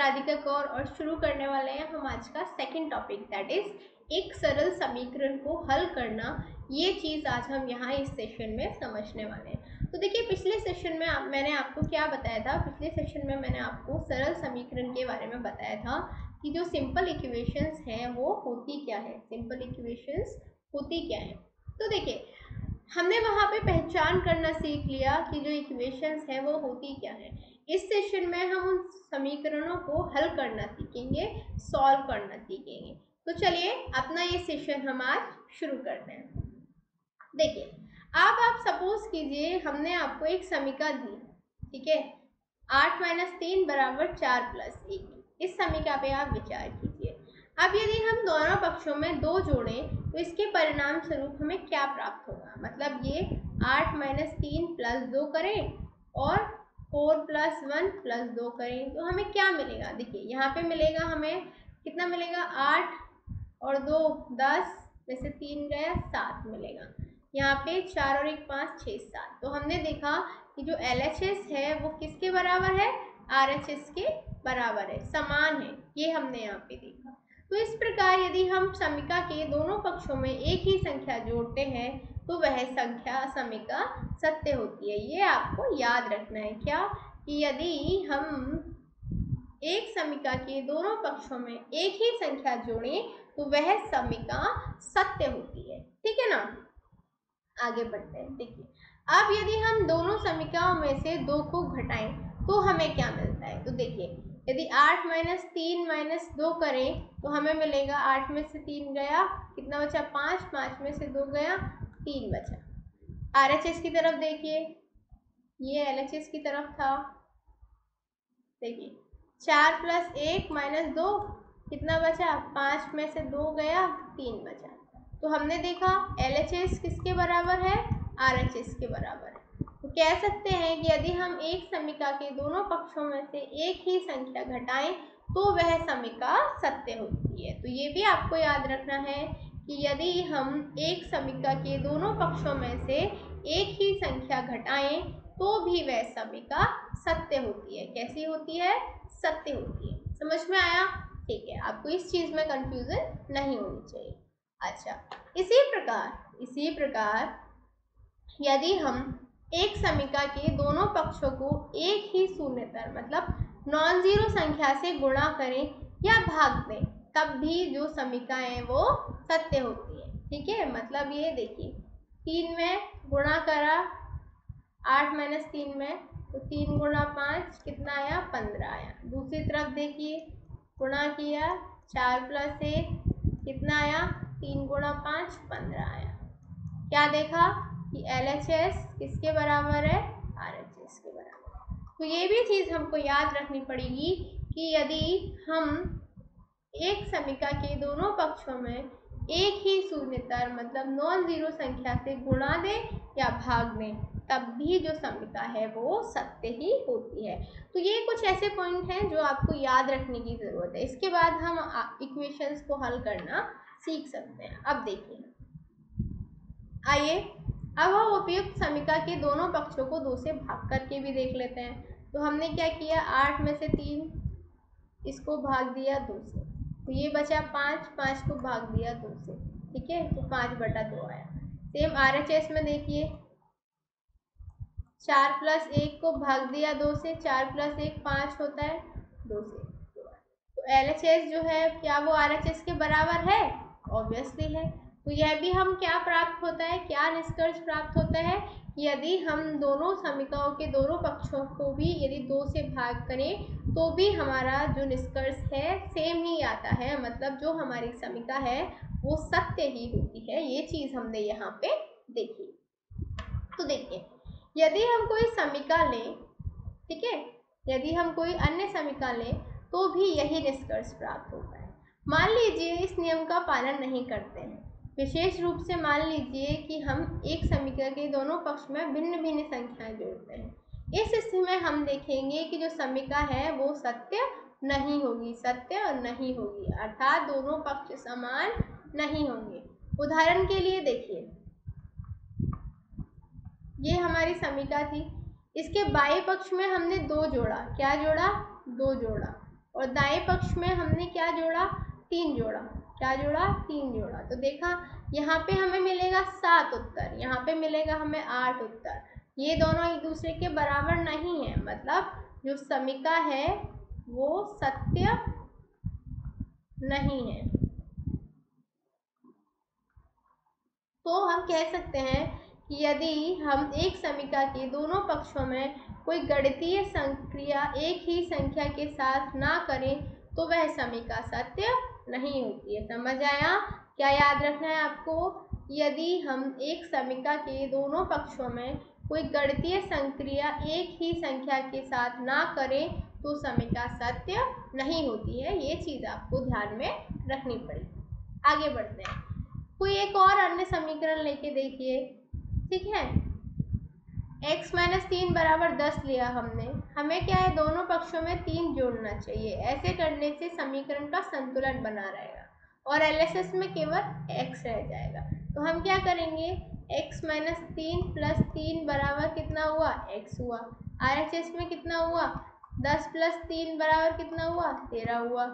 राधिका कौर और शुरू करने वाले हैं हम आज का सेकंड टॉपिक, दैट इज एक सरल समीकरण को हल करना। ये चीज़ आज हम यहाँ इस सेशन में समझने वाले हैं। तो देखिए, पिछले सेशन में मैंने आपको क्या बताया था? पिछले सेशन में मैंने आपको सरल समीकरण के बारे में बताया था कि जो सिंपल इक्वेशंस हैं वो होती क्या है, सिंपल इक्वेशंस होती क्या है। तो देखिए, हमने वहाँ पे पहचान करना सीख लिया कि जो इक्वेशंस हैं वो होती क्या है। इस सेशन में हम उन समीकरणों को हल करना सीखेंगे, सॉल्व करना सीखेंगे। तो चलिए अपना ये सेशन हम आज शुरू करते हैं। देखिए, अब आप सपोज कीजिए हमने आपको एक समीकरण दी, ठीक है, 8 - 3 = 4 + 1। इस समीकरण पे आप विचार कीजिए। अब यदि हम दोनों पक्षों में 2 जोड़ें तो इसके परिणाम स्वरूप हमें क्या प्राप्त होगा? मतलब ये 8 - 3 + 2 करें और 4 + 1 + 2 करें तो हमें क्या मिलेगा? देखिए, यहाँ पे मिलेगा हमें कितना मिलेगा? 8 और 2 10 में से 3 गया 7 मिलेगा। यहाँ पे 4 और 1 5 6 7। तो हमने देखा कि जो LHS है वो किसके बराबर है? RHS के बराबर है, समान है। ये हमने यहाँ पे देखा। तो इस प्रकार यदि हम समीकरण के दोनों पक्षों में एक ही संख्या जोड़ते हैं तो वह संख्या समीकरण सत्य होती है। ये आपको याद रखना है क्या? कि यदि हम एक समीकरण के दोनों पक्षों में एक ही संख्या जोड़ें तो वह समीकरण सत्य होती है। ठीक है ना? आगे बढ़ते हैं। देखिए, अब यदि हम दोनों समीकरणों में से 2 को घटाएं तो हमें क्या मिलता है? तो देखिए, यदि 8 - 3 - 2 करें तो हमें मिलेगा 8 में से 3 गया, कितना बचा? 5, 5 में से 2 गया, 3 बचा। RHS की तरफ देखिए, ये LHS की तरफ था। देखिए, 4 + 1 - 2 कितना बचा? 5 में से 2 गया, 3 बचा। तो हमने देखा LHS किसके बराबर है? RHS के बराबर है। तो कह सकते हैं कि यदि हम एक समीकरण के दोनों पक्षों में से एक ही संख्या घटाएं तो वह समीकरण सत्य होती है। तो ये भी आपको याद रखना है कि यदि हम एक समीकरण के दोनों पक्षों में से एक ही संख्या घटाएं तो भी वह समीकरण सत्य होती है। कैसी होती है? सत्य होती है। समझ में आया? ठीक है, आपको इस चीज में कंफ्यूजन नहीं होनी चाहिए। अच्छा, इसी प्रकार यदि हम एक समीकरण के दोनों पक्षों को एक ही शून्येतर मतलब नॉन जीरो संख्या से गुणा करें या भाग दें तब भी जो समीकरण है वो सत्य होती है। ठीक है, मतलब ये देखिए, 3 में गुणा करा 8 - 3 में, तो 3 × 5 कितना आया? 15 आया। दूसरी तरफ देखिए, गुणा किया 4 + 1 कितना आया? 3 × 5 15 आया। क्या देखा कि LHS किसके बराबर है? RHS के बराबर। तो ये भी चीज हमको याद रखनी पड़ेगी कि यदि हम एक समीकरण के दोनों पक्षों में एक ही शून्येतर मतलब नॉन जीरो संख्या से गुणा दें या भाग दें तब भी जो समीकरण है वो सत्य ही होती है। तो ये कुछ ऐसे पॉइंट हैं जो आपको याद रखने की जरूरत है। इसके बाद हम इक्वेशंस को हल करना सीख सकते हैं। अब देखिए, आइए अब हम उपयुक्त समीकरण के दोनों पक्षों को 2 से भाग करके भी देख लेते हैं। तो हमने क्या किया? 8 में से 3 इसको भाग दिया 2 से, तो ये बचा 5, 5 को भाग दिया 2 से। ठीक है, तो 5/2 आया। सेम RHS में देखिए, 4 + 1 को भाग दिया 2 से, 4 + 1 5 होता है, 2 से। तो LHS जो है क्या वो RHS के बराबर है? ऑब्वियसली है। तो यह भी हम क्या प्राप्त होता है, क्या निष्कर्ष प्राप्त होता है? यदि हम दोनों समीकरणों के दोनों पक्षों को भी यदि 2 से भाग करें तो भी हमारा जो निष्कर्ष है सेम ही आता है, मतलब जो हमारी समीकरण है वो सत्य ही होती है। ये चीज हमने यहाँ पे देखी। तो देखिए, यदि हम कोई समीकरण लें, ठीक है, यदि हम कोई अन्य समीकरण लें तो भी यही निष्कर्ष प्राप्त होता है। मान लीजिए इस नियम का पालन नहीं करते हैं, विशेष रूप से मान लीजिए कि हम एक समीकरण के दोनों पक्ष में भिन्न भिन्न संख्याएं जोड़ते हैं। इस स्थिति में हम देखेंगे कि जो समीकरण है वो सत्य नहीं होगी, सत्य और नहीं होगी, अर्थात दोनों पक्ष समान नहीं होंगे। उदाहरण के लिए देखिए, ये हमारी समीकरण थी, इसके बाएं पक्ष में हमने 2 जोड़ा। क्या जोड़ा? 2 जोड़ा। और दाएं पक्ष में हमने क्या जोड़ा, 3 जोड़ा। क्या जोड़ा, 3 जोड़ा। तो देखा यहाँ पे हमें मिलेगा 7 उत्तर, यहाँ पे मिलेगा हमें 8 उत्तर। ये दोनों एक दूसरे के बराबर नहीं है, मतलब जो समीकरण है वो सत्य नहीं है। तो हम कह सकते हैं कि यदि हम एक समीकरण के दोनों पक्षों में कोई गणितीय संक्रिया एक ही संख्या के साथ ना करें तो वह समीकरण सत्य नहीं होती है। समझ आया? क्या याद रखना है आपको? यदि हम एक समीकरण के दोनों पक्षों में कोई गणितीय संक्रिया एक ही संख्या के साथ ना करें तो समीकरण सत्य नहीं होती है। ये चीज़ आपको ध्यान में रखनी पड़ेगी। आगे बढ़ते हैं, कोई एक और अन्य समीकरण लेके देखिए। ठीक है, x माइनस 3 बराबर 10 लिया हमने। हमें क्या है, दोनों पक्षों में 3 जोड़ना चाहिए। ऐसे करने से समीकरण का संतुलन बना रहेगा और LHS में केवल x रह जाएगा। तो हम क्या करेंगे, x माइनस 3 प्लस 3 बराबर कितना हुआ, x हुआ। RHS में कितना हुआ, 10 प्लस 3 बराबर कितना हुआ, 13 हुआ।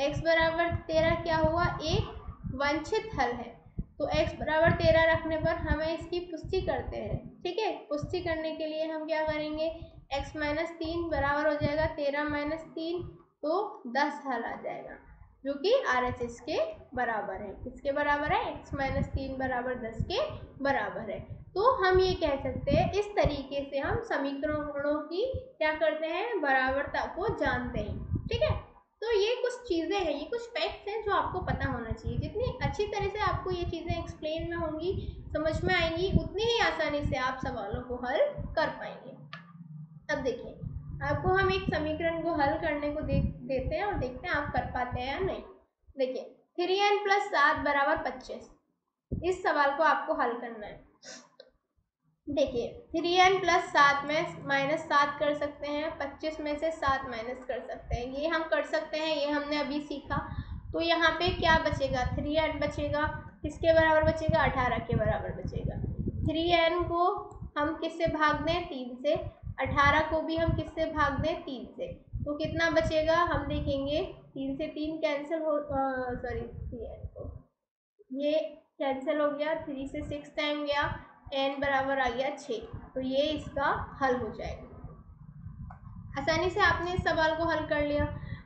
x बराबर 13 क्या हुआ, एक वांछित हल है। तो x बराबर 13 रखने पर हमें इसकी पुष्टि करते हैं। ठीक है, पुष्टि करने के लिए हम क्या करेंगे, x माइनस 3 बराबर हो जाएगा 13 माइनस 3, तो 10 हल आ जाएगा जो कि RHS के बराबर है। किसके बराबर है, x माइनस 3 बराबर 10 के बराबर है। तो हम ये कह सकते हैं, इस तरीके से हम समीकरणों की क्या करते हैं, बराबरता को जानते हैं। ठीक है, तो ये कुछ चीज़ें हैं, ये कुछ फैक्ट्स हैं जो आपको पता होना चाहिए। जितनी अच्छी तरह से आपको ये चीज़ें एक्सप्लेन में होंगी, समझ में आएंगी, उतनी ही आसानी से आप सवालों को हल कर पाएंगे। अब देखिए, आपको हम एक समीकरण को हल करने को देते हैं और देखते हैं आप कर पाते हैं या नहीं। देखिए, 3n प्लस 7 बराबर 25, इस सवाल को आपको हल करना है। देखिए, 3n प्लस 7 में माइनस 7 कर सकते हैं, 25 में से 7 माइनस कर सकते हैं, ये हम कर सकते हैं, ये हमने अभी सीखा। तो यहाँ पे क्या बचेगा, 3n बचेगा। किसके बराबर बचेगा, 18 के बराबर बचेगा। 3n को हम किससे भाग दें, 3 से। 18 को भी हम किससे भाग दें, 3 से। तो कितना बचेगा, हम देखेंगे 3 से 3 कैंसिल हो, सॉरी 3n को ये कैंसिल हो गया, 3 से 6 टाइम गया, n बराबर आ गया 6। तो ये इसका हल हो जाएगा। आसानी से आपने इस सवाल को हल कर लिया।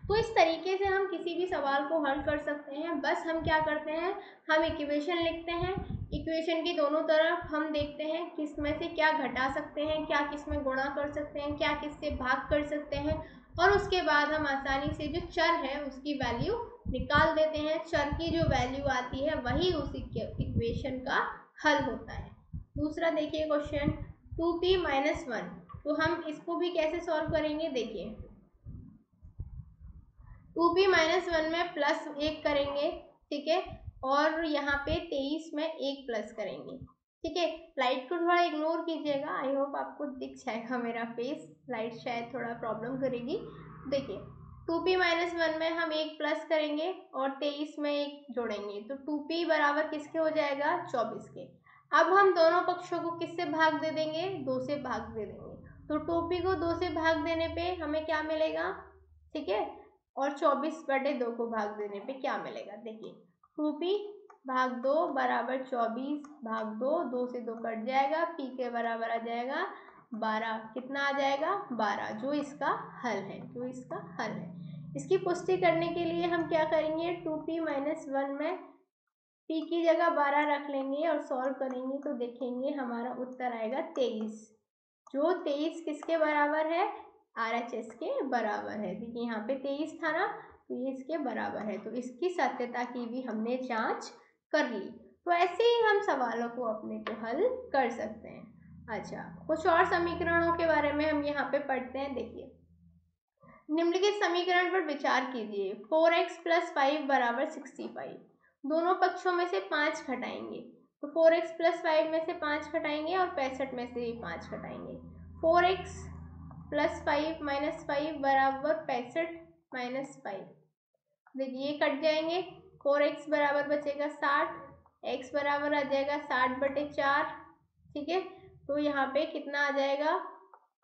तो इस तरीके से हम किसी भी सवाल को हल कर सकते हैं। बस हम क्या करते हैं, हम इक्वेशन लिखते हैं, इक्वेशन की दोनों तरफ हम देखते हैं किस में से क्या घटा सकते हैं, क्या किस में गुणा कर सकते हैं, क्या किससे भाग कर सकते हैं, और उसके बाद हम आसानी से जो चर है उसकी वैल्यू निकाल देते हैं। चर की जो वैल्यू आती है वही उस इक्वेशन का हल होता है। दूसरा देखिए क्वेश्चन 2p माइनस 1, तो हम इसको भी कैसे सॉल्व करेंगे, देखिए 2p माइनस 1 में प्लस 1 करेंगे। ठीक है, और यहाँ पे 23 में 1 प्लस करेंगे। ठीक है, लाइट को थोड़ा इग्नोर कीजिएगा, आई होप आपको दिख जाएगा मेरा फेस, लाइट शायद थोड़ा प्रॉब्लम करेगी। देखिए 2p माइनस 1 में हम 1 प्लस करेंगे और 23 में 1 जोड़ेंगे, तो 2p बराबर किसके हो जाएगा, 24 के। अब हम दोनों पक्षों को किससे भाग दे देंगे, 2 से भाग दे देंगे। तो 2p को 2 से भाग देने पे हमें क्या मिलेगा, ठीक है, और 24/2 को भाग देने पे क्या मिलेगा, देखिए 2p भाग 2 बराबर 24 भाग 2, 2 से 2 कट जाएगा, p के बराबर आ जाएगा 12। कितना आ जाएगा, 12, जो इसका हल है, जो इसका हल है। इसकी पुष्टि करने के लिए हम क्या करेंगे, 2p माइनस 1 में p की जगह 12 रख लेंगे और सॉल्व करेंगे तो देखेंगे हमारा उत्तर आएगा 23, जो 23 किसके बराबर है, RHS के बराबर है। देखिए यहाँ पे 23 था ना, तो ये इसके बराबर है। तो इसकी सत्यता की भी हमने जांच कर ली। तो ऐसे ही हम सवालों को अपने को हल कर सकते हैं। अच्छा, कुछ और समीकरणों के बारे में हम यहाँ पे पढ़ते हैं। देखिए, निम्नलिखित समीकरण पर विचार कीजिए। 4x प्लस 5 बराबर 65, दोनों पक्षों में से 5 घटाएंगे। तो 4x प्लस 5 में से 5 घटाएंगे और 65 में से भी 5 घटाएंगे। 4x प्लस 5 माइनस 5 बराबर 65 माइनस 5, देखिए ये कट जाएंगे। 4x बराबर बचेगा 60, x बराबर आ जाएगा 60/4। ठीक है, तो यहाँ पे कितना आ जाएगा,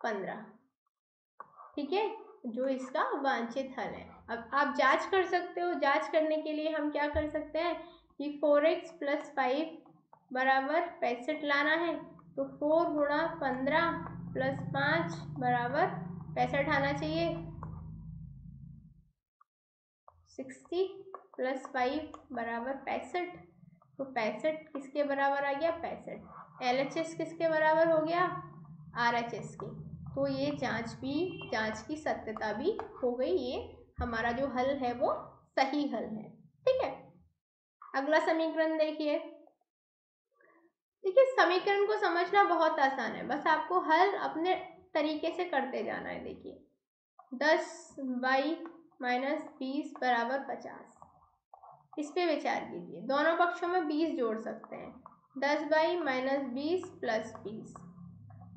15। ठीक है, जो इसका वांछित हल है। अब आप जांच कर सकते हो। जांच करने के लिए हम क्या कर सकते हैं कि 4x + 5 बराबर 65 लाना है, तो 4 गुणा 15 + 5 बराबर 65 आना चाहिए। 60 + 5 बराबर 65, तो 65 किसके बराबर आ गया 65। LHS किसके बराबर हो गया RHS के। तो ये जांच की सत्यता भी हो गई। ये हमारा जो हल है वो सही हल है। ठीक है, अगला समीकरण देखिए। देखिए समीकरण को समझना बहुत आसान है, बस आपको हल अपने तरीके से करते जाना है। देखिए 10y - 20 बराबर 50, इस पे विचार कीजिए। दोनों पक्षों में 20 जोड़ सकते हैं। 10y - 20 + 20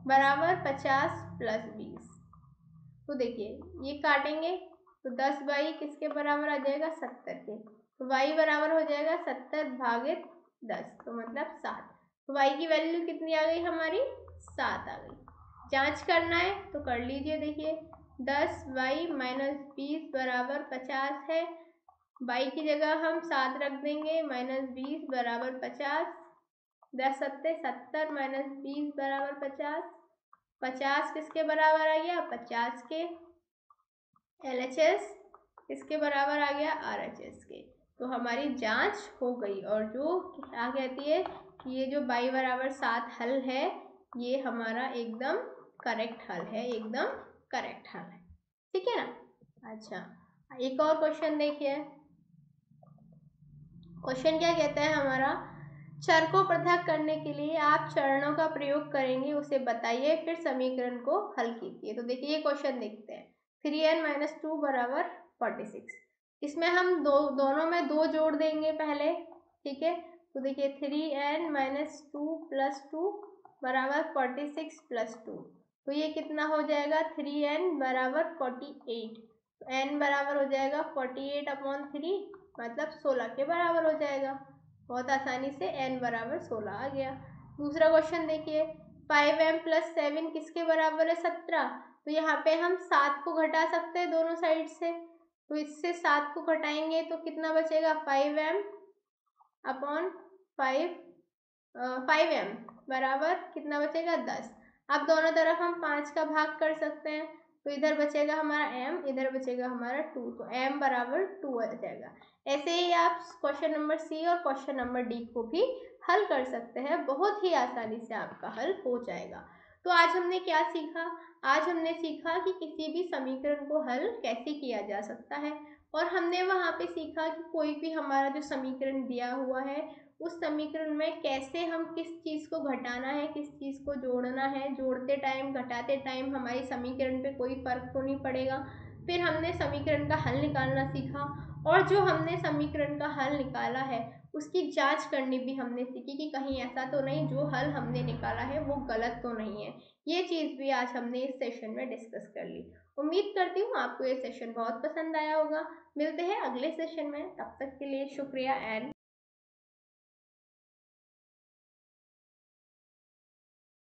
बराबर 50 + 20। तो देखिए ये काटेंगे तो 10y किसके बराबर आ जाएगा 70 के, तो y बराबर हो जाएगा 70 भागित 10, तो मतलब 7। तो y की वैल्यू कितनी आ गई हमारी 7 आ गई। जांच करना है तो कर लीजिए। देखिए 10y - 20 बराबर 50 है, y की जगह हम 7 रख देंगे, -20 बराबर 50, 10 सत्ते 70 - 20 बराबर 50। 50 किसके बराबर आ गया 50 के। LHS किसके बराबर आ गया RHS के। तो हमारी जांच हो गई, और जो क्या कहती है कि ये जो y बराबर 7 हल है, ये हमारा एकदम करेक्ट हल है, एकदम करेक्ट हल है। ठीक है ना। अच्छा, एक और क्वेश्चन देखिए। क्वेश्चन क्या कहता है हमारा, चर को पृथक करने के लिए आप चरणों का प्रयोग करेंगे, उसे बताइए, फिर समीकरण को हल कीजिए। तो देखिए ये क्वेश्चन देखते हैं। 3n - 2 बराबर 46, इसमें हम दोनों में 2 जोड़ देंगे पहले। ठीक है, तो देखिए 3n - 2 + 2 बराबर 46 + 2, तो ये कितना हो जाएगा 3n बराबर 48, तो n बराबर हो जाएगा 48/3, मतलब 16 के बराबर हो जाएगा। बहुत आसानी से n बराबर 16 आ गया। दूसरा क्वेश्चन देखिए, 5m + 7 किसके बराबर है 17, तो यहाँ पे हम 7 को घटा सकते हैं दोनों साइड से, तो इससे 7 को घटाएंगे तो कितना बचेगा 5m बराबर कितना बचेगा 10। अब दोनों तरफ हम 5 का भाग कर सकते हैं, तो इधर बचेगा हमारा m, इधर बचेगा हमारा 2, तो m बराबर 2 आ जाएगा। ऐसे ही आप क्वेश्चन नंबर C और क्वेश्चन नंबर D को भी हल कर सकते हैं, बहुत ही आसानी से आपका हल हो जाएगा। तो आज हमने क्या सीखा, आज हमने सीखा कि किसी भी समीकरण को हल कैसे किया जा सकता है, और हमने वहाँ पे सीखा कि कोई भी हमारा जो समीकरण दिया हुआ है, उस समीकरण में कैसे हम किस चीज़ को घटाना है, किस चीज़ को जोड़ना है, जोड़ते टाइम घटाते टाइम हमारी समीकरण पे कोई फर्क तो नहीं पड़ेगा। फिर हमने समीकरण का हल निकालना सीखा, और जो हमने समीकरण का हल निकाला है उसकी जांच करनी भी हमने सीखी कि कहीं ऐसा तो नहीं जो हल हमने निकाला है वो गलत तो नहीं है। ये चीज़ भी आज हमने इस सेशन में डिस्कस कर ली। उम्मीद करती हूँ आपको ये सेशन बहुत पसंद आया होगा। मिलते हैं अगले सेशन में, तब तक के लिए शुक्रिया एंड